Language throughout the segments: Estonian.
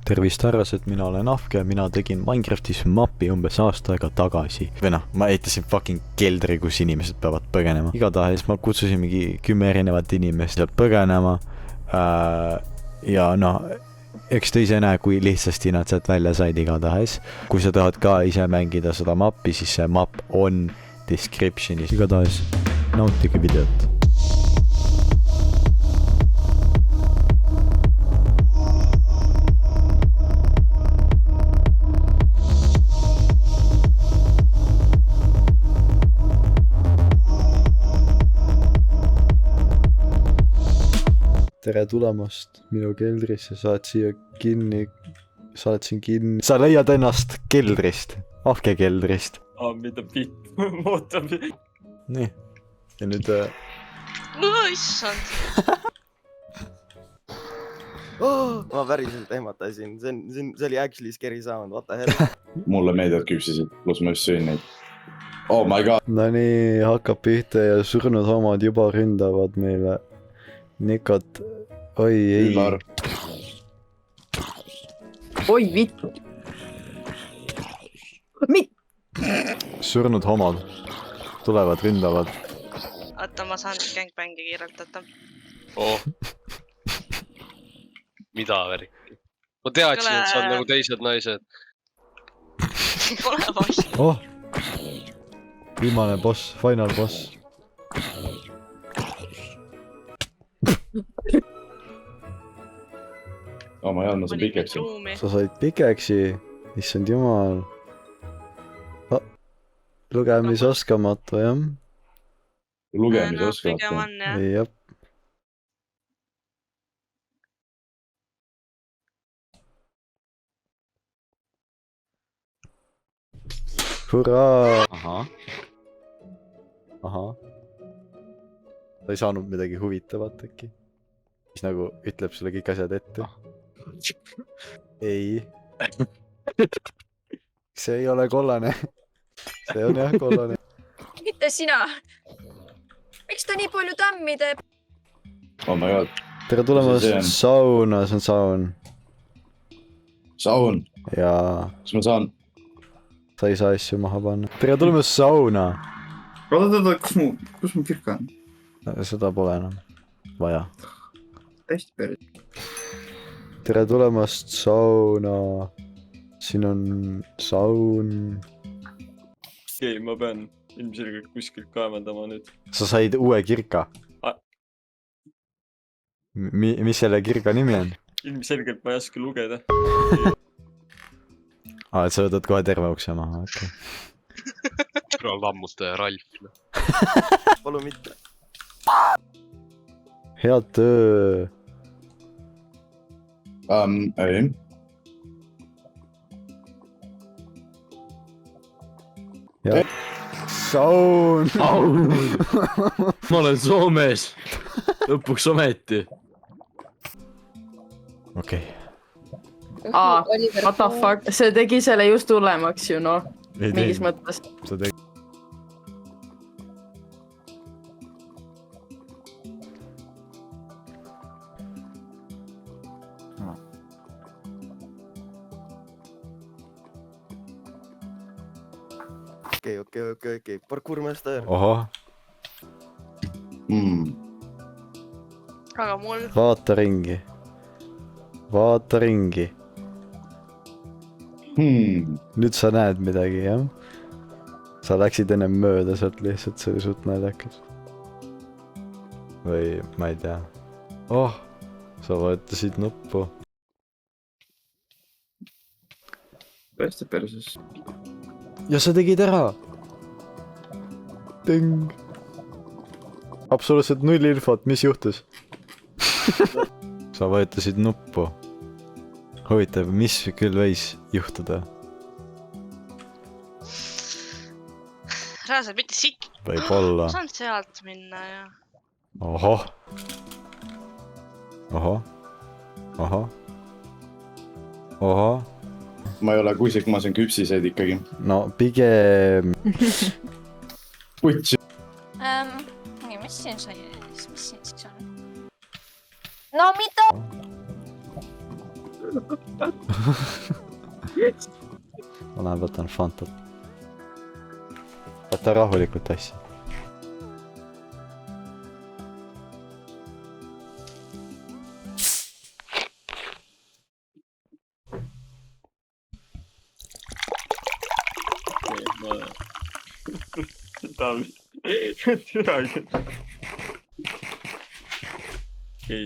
tervist härrased, mina olen Ahke ja mina tegin Minecraftis mapi umbes aasta aega tagasi. Või noh, ma ehitasin fucking keldri, kus inimesed peavad põgenema. Igatahes ma kutsusin mingi 10 erinevat inimest sealt põgenema. Ja noh, eks te ise näe, kui lihtsasti nad sealt välja said igatahes. Kui sa tahad ka ise mängida seda mappi, siis see map on descriptionis. Igatahes nautige videot. Tere tulemast minu keldrisse, sa oled siin kinni. Sa leiad ennast keldrist, Ahke keldrist. Mida pitt muutab. Nii, ja nüüd... Issand. Ma päriselt ehmatasin, see oli actually scary sound, what the hell. Mulle meediad küpsisid, pluss ma just sõin neid. Oh my god. No nii, hakkab pihta ja surnud homod juba ründavad meile. Nikot, oi ei. Üllar. Oi vitt. Surnud homod tulevad, ründavad. Oota, ma saan gangbangi kirjeldada. Oh. Mida värk? Ma teadsin, et sa on nagu teised naised. Pole vastu. Oh! Viimane boss, final boss. Oh ma ei olnud, ma sain pikeksi. Sa said pikeksi, issand jumal. Lugemisoskamatu, jah? Lugemisoskamatu. Jep. Hurraa! Ahah. Ta ei saanud midagi huvitavat äkki. Mis nagu ütleb sulle kõik asjad ette. Ei. See ei ole kollane. See on jah kollane. Mitte sina. Miks ta nii palju tämmi teeb? Oh my god. Tere tulemast sauna, see on saun. Saun. Jaa. Kas ma saan? Sa ei saa asju maha panna. Tere tulemast sauna. Oota, kus mu kirka on? Seda pole enam vaja. Hästi päris. Tere tulemast sauna. Siin on saun. Okei, ma pean ilmselgelt kuskilt kaevandama nüüd. Sa said uue kirka. Mis selle kirka nimi on? Ilmselgelt ma ei oska lugeda. Et sa võtad kohe terve ukse maha, okei. Ära lammuta ja Ralf. Palu mitte. Head töö. Ei. Saun! Ma olen Soomes. Lõpuks ometi. Okei. What the fuck? See tegi selle just hullemaks, ju noh. Mingis mõttes. Sa tegi. Okei. Parkourmester. Ohoh. Aga mul... Vaata ringi. Nüüd sa näed midagi, jah? Sa läksid enne mööda sealt lihtsalt, see oli suht naljakas. Või ma ei tea. Oh, sa võetasid nuppu. Hästi perses. Ja sa tegid ära! Ting! Absoluutselt null infot, mis juhtus? Sa võetasid nuppu. Huvitav, mis küll võis juhtuda? Rääsad mitte siit. Võib-olla. Ma saan sealt minna ja... Ohoh. Ma ei ole kuisik, ma saan küpsiseid ikkagi. No pigem... Putsi. Mis siin siis on? No mida? ma lähen võtan Fantat. Võta rahulikult asja. okei,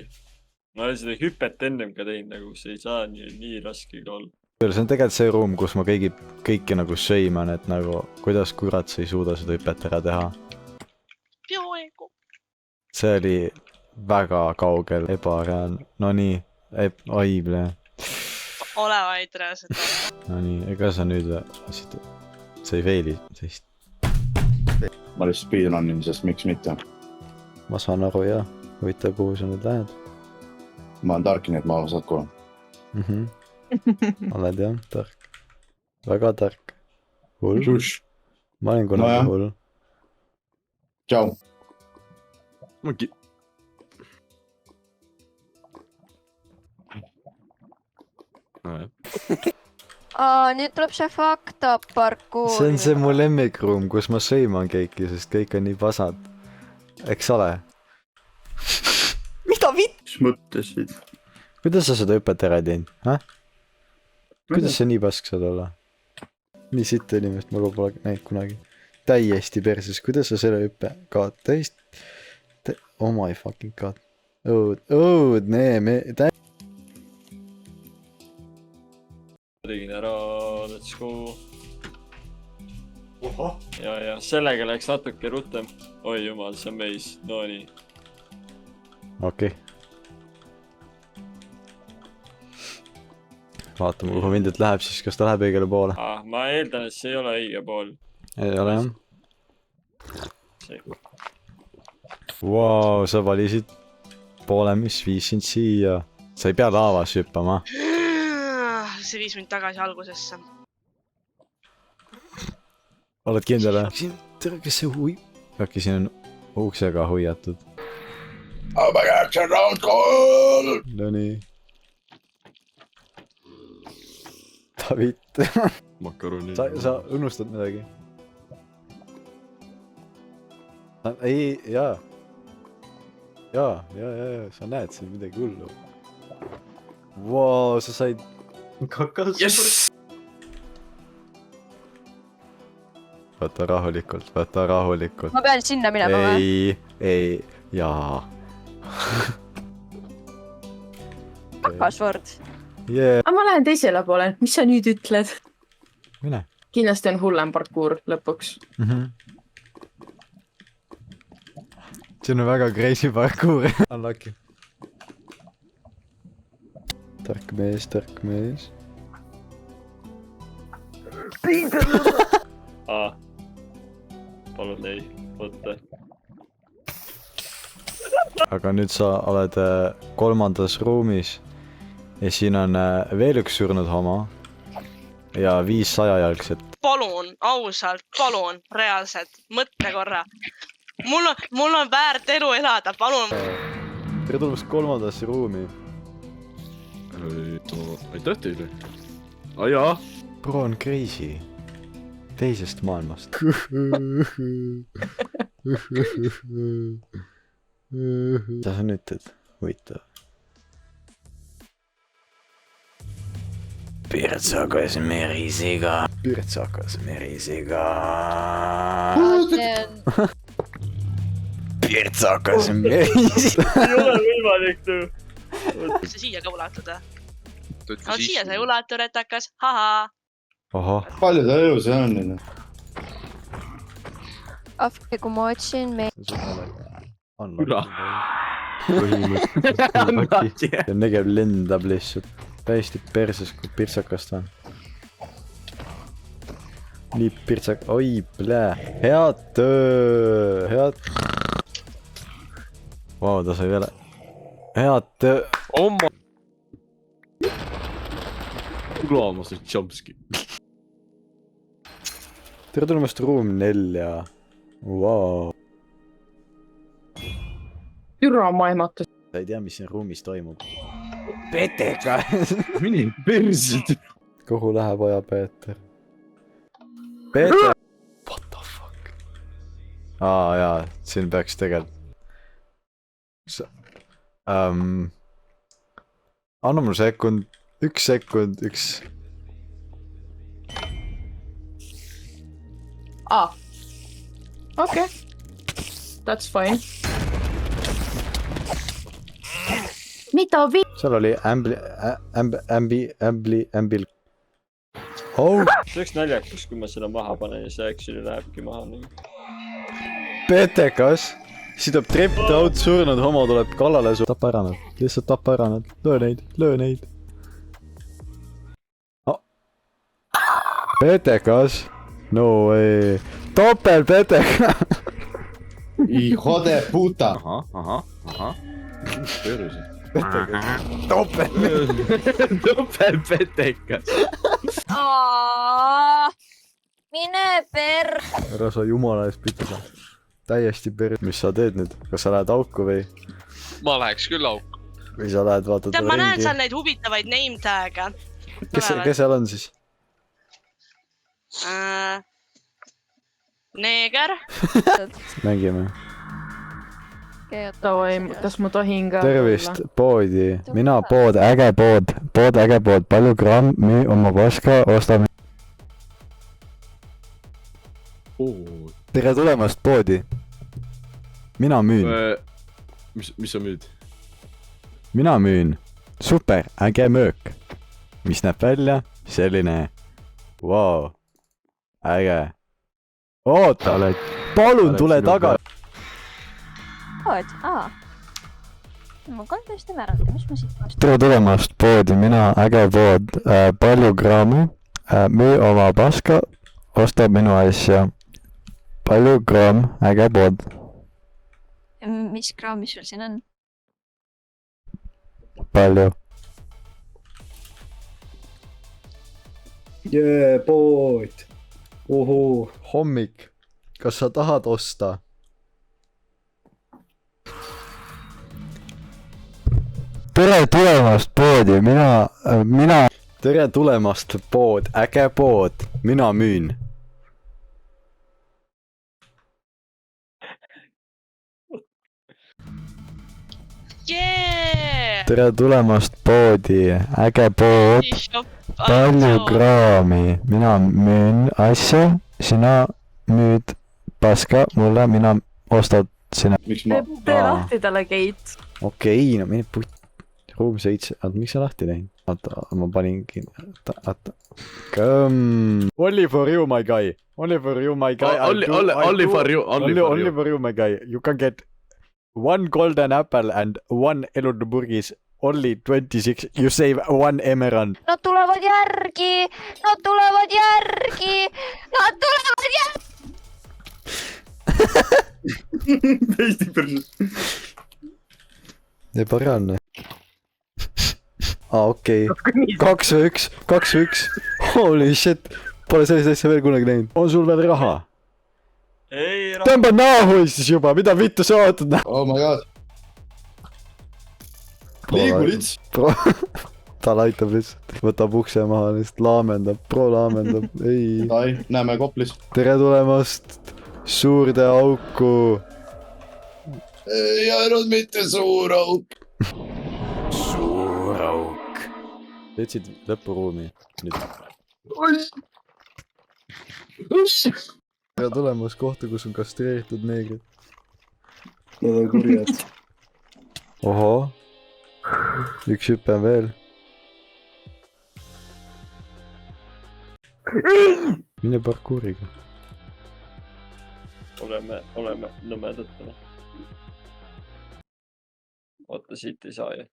ma olen seda hüpet ennem ka teinud, nagu see ei saa nii raske ka olla. see on tegelikult see ruum, kus ma kõiki nagu sõiman, et nagu kuidas kurat sa ei suuda seda hüpet ära teha. Peaaegu. See oli väga kaugel, ebareaalne. No nii, aimle. Ole vaid reaalselt. No nii, ega sa nüüd sa ei veeli sellist. ma lihtsalt speedrunin, sest miks mitte. Ma saan aru jah, huvitav kuhu sa nüüd lähed. ma olen tark, nii et ma saad kuule. Oled jah, tark. Väga tark. Hull. Ma olen kunagi hull. Tšau. Nüüd tuleb see fakta parkuur. See on see mu lemmikruum, kus ma sõiman kõiki, sest kõik on nii pasad. Eks ole? Mida vitt? Mis mõtlesid? Kuidas sa seda hüpet ära teinud? Kuidas sa nii pask saad olla? Nii sitta inimest ma pole näinud kunagi. Täiesti perses, kuidas sa selle hüppe kaad? Oh my fucking god. Tegin ära, let's go. Ja sellega läks natuke rutem. Oi jumal, see on meis, no nii. Okei. Vaatame, kuhu mindelt läheb siis, kas ta läheb õigele poole? Ma eeldan, et see ei ole õige pool. Ei ole jah. Wow, sa valisid poole, mis viis sind siia. Sa ei pea laavas hüppama. See viis mind tagasi algusesse. Oled kindel või? Tere, kes see hui... Äkki siin on uksega huiatud. Oh my god, see on round call! No nii. David. Makaroni. Sa unustad midagi? Ei, jaa. Jaa, sa näed siin midagi hullu. Wow, sa said... Kakas. Yes! Võta rahulikult. Ma pean sinna minema või? Ei, jaa. Pakasvord. Yeah. Ma lähen teisele poole, mis sa nüüd ütled? Mine. Kindlasti on hullem parkuur lõpuks. See on väga crazy parkuur. Unlucky. Tark mees. Palun ei, võtta. Aga nüüd sa oled kolmandas ruumis ja siin on veel üks surnud homo ja 5 100-jalgset. Palun, ausalt, palun, reaalselt, mõtle korra. Mul on väärt elu elada, palun. Tere tulemast kolmandasse ruumi. Aitäh teile. Jaa. Bro on crazy. Teisest maailmast. Mida sa nüüd teed? Huvitav. Pirtsakas merisiga. Pirtsakas merisiga. Ei ole võimalik tuu. Kas sa siia ka ulatad? Siia sa ei ulatu, retakas, haha. Ohoh. Palju ta elus on? Afke, kui ma otsin Üla. Põhimõtteliselt. Negev lendab lihtsalt. Täiesti perses, kui pirtsakast on. Nii pirtsak... Oi, plää. Head töö. Vau, ta sai veel... Head töö. Oma. Klaama see jumpski. Tere tulemast ruum 4. Vau. Türa maailmatus. Sa ei tea, mis siin ruumis toimub. Peteka. mine persid . kuhu läheb Oja Peeter ? Peeter . What the fuck ? Jaa , siin peaks tegelikult . Anna mulle sekund , üks sekund , okei . That's fine . mida vi- ? seal oli ämbil . Oh , see oleks naljakas , kui ma selle maha panen ja see actually lähebki maha nagu . Petekas . siis tuleb tripped out , surnud homo tuleb kallale su . tapa ära nad , lihtsalt tapa ära nad , löö neid . Petekas . No way . topel Peteka . Hijo de puta . ahah . persid . topel . topelpetekas . mine per- . ära sa jumala eest pütta . täiesti per-. mis sa teed nüüd , kas sa lähed auku või ? ma läheks küll auku . või sa lähed vaatad tead , ma näen ringi seal ? neid huvitavaid name tag'e . kes seal on siis ? Neeger . mängime . Davai , kas ma tohin ka ? tervist , poodi . mina pood , äge pood , palju gramm , müü oma paska , osta . tere tulemast poodi . mina müün , mis sa müüd ? mina müün super äge möök , mis näeb välja selline , vau , äge . oota , palun tule tagasi . pood , ma 13 määrata , mis ma siit vastu . tere tulemast poodi , mina äge pood , palju grammi , müü oma paska , osta minu asja . palju gramm , äge pood . mis kraami sul siin on ? palju . jee , pood . ohoo . hommik , kas sa tahad osta ? tere tulemast poodi , mina . tere tulemast pood , äge pood , mina müün . Yeah! tere tulemast poodi , äge pood , palju kraami , mina müün asja , sina müüd paska mulle , mina ostad sina . miks ma , tee lahti talle gate . okei , no mine putt , ruum 7 , oota , miks sa lahti teinud ? oota , ma paningi , oota . Only for you my guy , only for you my guy . Only for you , Only for you my guy , you can get one golden apple and one Elunburgis only 26 , you save one emerald . Nad tulevad järgi , nad tulevad järgi , nad tulevad järgi . täiesti perses . ebareaalne . okei , 2-1 , 2-1 , holy shit , pole sellist asja veel kunagi näinud . on sul veel raha ? ei , tõmba naahu siis juba , mida vittu sa ootad ? oh my god . liigu lits . ta laitab lihtsalt , võtab ukse maha , lihtsalt laamendab , pro laamendab , ei . ai , näeme Koplis . tere tulemast suurde auku . ei olnud mitte suur auk . suur auk . jätsid lõpuruumi nüüd . tere tulemast kohta , kus on kastreeritud neegrid . Nad on kurjad . ohoh , üks hüpe on veel . mine parkuuriga . oleme nõmedad . oota , siit ei saa ju .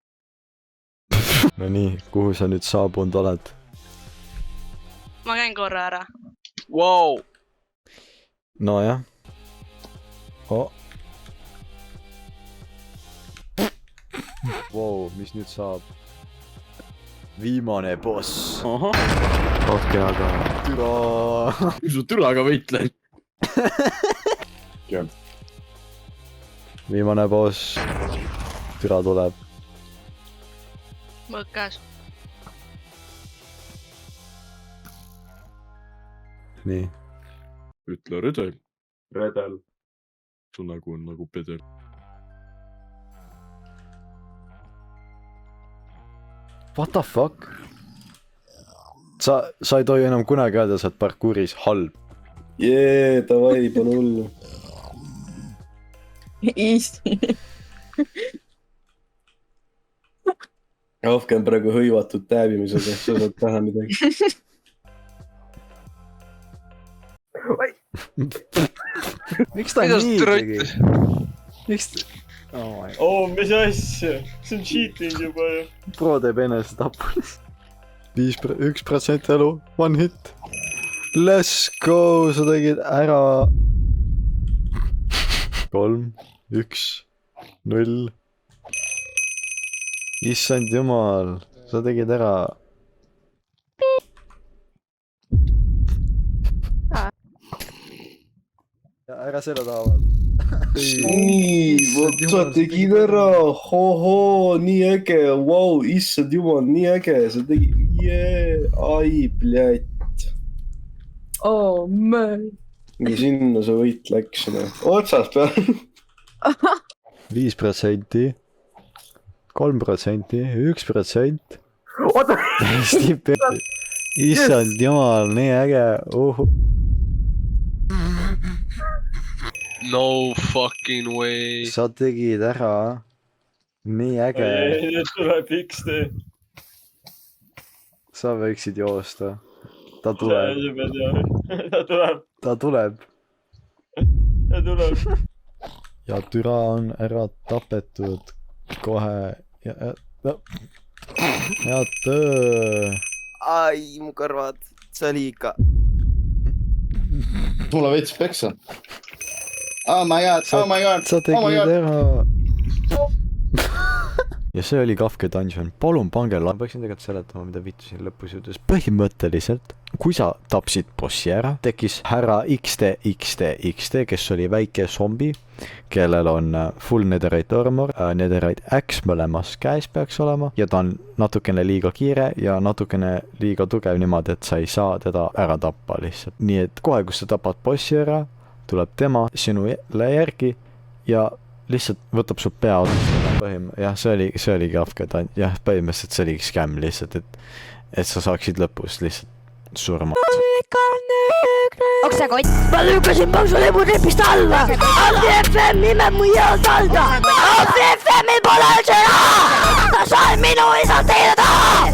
no nii , kuhu sa nüüd saabunud oled ? ma käin korra ära . Vau , nojah oh. . Vau , mis nüüd saab ? viimane boss . ahah , okei , aga . türa . mis ma türaga võitlen ? viimane boss . türa tuleb . mõõk käes . nii . ütle redel . redel . su nägu on nagu pedel . What the fuck ? sa ei tohi enam kunagi öelda , sa oled parkuuris halb . Jee , davai , pane hullu . Easy . Ahke on praegu hõivatud tääbimisega , sa saad teha midagi . miks ta Mida sa nii tegi trott- ? miks ta ? oh my oo , mis asja , see on cheating juba ju . pro teeb enesetapu . 1% elu , one hit . Let's go , sa tegid ära . 3 , 1 , 0 . issand jumal , sa tegid ära . ära selle taha . nii , vot sa tegid ära , hohoo , nii äge , vau , issand jumal , nii äge , sa tegid , ai , pljat . Oh man . ja sinna see võit läks , otsast peale . 5%, 3%, 1%. oota , hästi pe- . issand jumal , nii äge . No fucking way . sa tegid ära . nii äge . nüüd tuleb XD . sa võiksid joosta . ta tuleb , ta tuleb , ta tuleb . ta tuleb . ja türa on ära tapetud kohe ja head töö . ai , mu kõrvad , see oli ikka . mulle veits peksa . Oh my god , oh my god . sa tegid ära . ja see oli Kafka Dungeon , palun pange la-. ma peaksin tegelikult seletama , mida vittu siin lõpus juhtus . põhimõtteliselt , kui sa tapsid bossi ära , tekkis härra XD , kes oli väike zombi , kellel on full netherite armor , netherite axe mõlemas käes peaks olema ja ta on natukene liiga kiire ja natukene liiga tugev niimoodi , et sa ei saa teda ära tappa lihtsalt . nii et kohe , kus sa tapad bossi ära , tuleb tema sinule järgi ja lihtsalt võtab su pea otsa . jah , see oli Kafka , jah , põhimõtteliselt see oli skämm lihtsalt , et sa saaksid lõpus lihtsalt surma . oksekott . ma lükkasin paksu lebutrepist alla . ABFM nimeb mu head alda . ABFM-il pole üldse raha . ta sai minu isa teile taha .